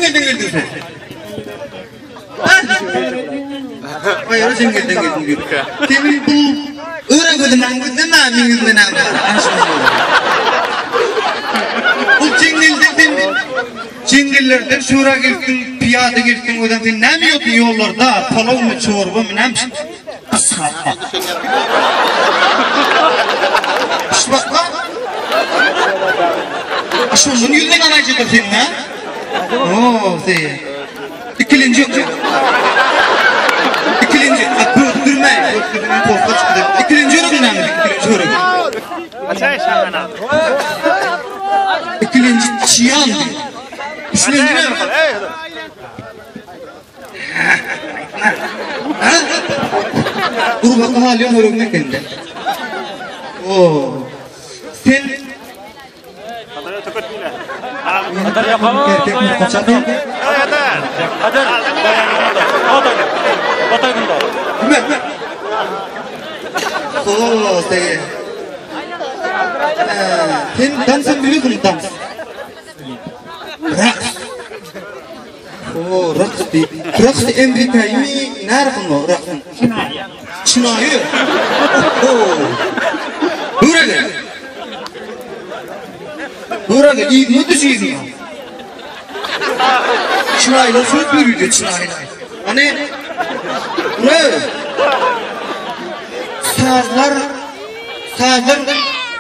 nereden geldin sen? Hayır, sen nereden geldin? Demin bu Irak ödünden amin yüzünden amin. Bu Cengillerden şura gelsin, piyade gelsin, odan sen ne mi yoksun yollarda? Palav mı, çorba mı, ne mi? Asfaltma. Bak lan. Şunun yüzünden anayacaklar senin ha? Ooo sen. İkilinci yok. İkilinci. Böktürmeyin. Böktürmeyin. Korkma çıktı. İkilinci yok önemli. İkilinci yok. Açay şangana. İkilinci çiyan diyor. Üçüncü ne var? Dur bakın hali örgüne kendi. Oo. Sen Kadar yapamam. Kadar. Otayında. Oo, sen. Sen dansı biliyorsun mu dans? Raks. Oo, raks değil. Raks Amerika'yı mı? Nerede o raksın? Çınayı. Oo. Buraya. Buraya iyi mi düşüyorsun? Çınayla söz veriyor Çınayla. Hani buraya sazlar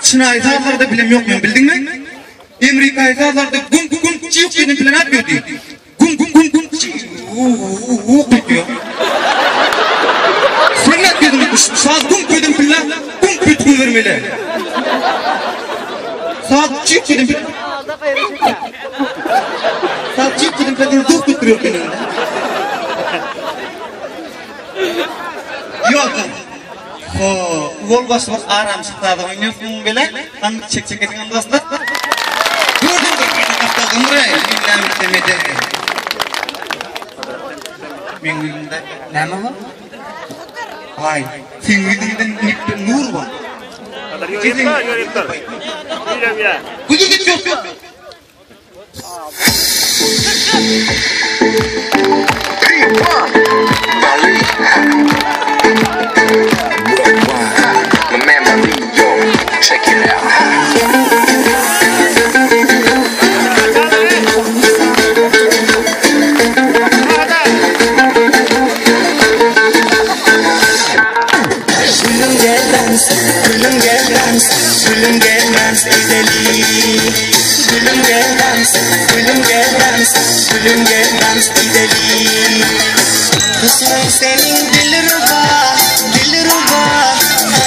Çınay sazlarda bilem yok mu bildin mi? Amerika'yı sazlarda gun çiğ benim plan atmıyor diyor. Gun çiğ diyor. Sen ne yapıyordun? Saz gun koydun plan gun kötü vermeli. Saz çiğ plan. Saz çiğ plan dur tutturuyor kendini. Yok. Vol basmak aram sıktadı oynuyorsun böyle. Kan çek edin dostlar. Gördün mü? Kaptadım buraya. Bilmem demedi. Benim de ne var? Hay. Senin yüzünden nur var. Yürüyüpler. Ya. Kuzu git yok. Check it out. Senin Dilruba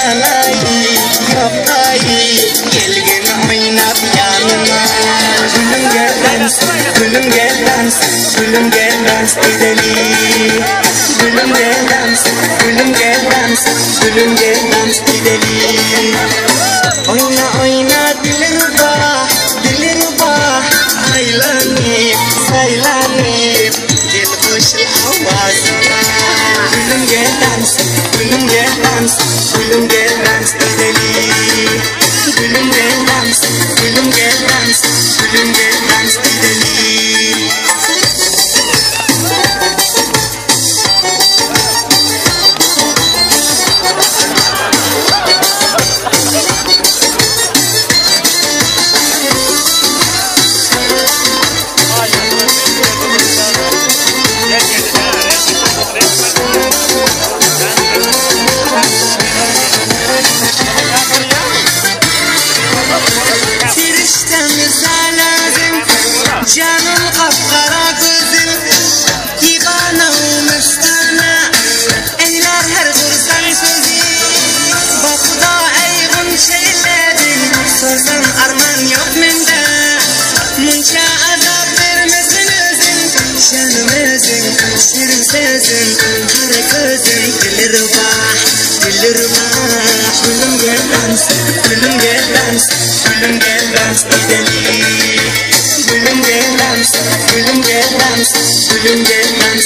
anayı yapayı gelgin oynap yanıma gülüm gel dans edelim gülüm gel dans edelim oyna Dilruba aylanıp saylanıp gel koş havasına gülüm gel dans edelim gülüm gel dans edelim canım kapkara gözüm divana umustana eyler her kursan sözü bakıda eygun şeylerin sorsan arman yok mende munca azap vermesin özün canım özün şirin sözün kara gözün Dilruba gülüm gel dans edelim gülüm gel dans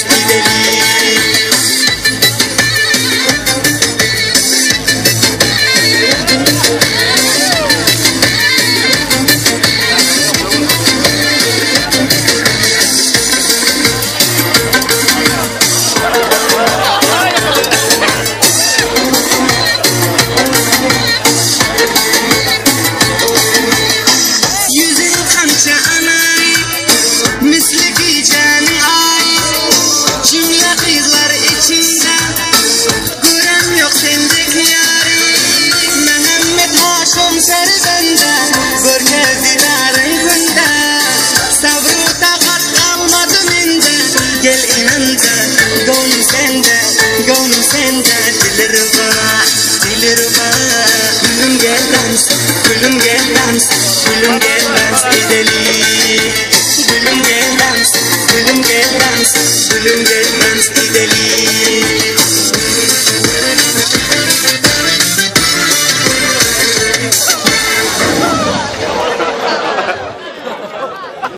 edelim anca anay Misliki canı ay Cümle kızlar içinde Gören yok sendeki yari Mehmet Haşim Serzende Görkezdilerin günde Sabrı takat kalmadı mende Gel inanda Gönlüm sende Dilirba Gülüm gel dans Gülüm gel dans edelim Gülüm gel dans Gülüm gel dans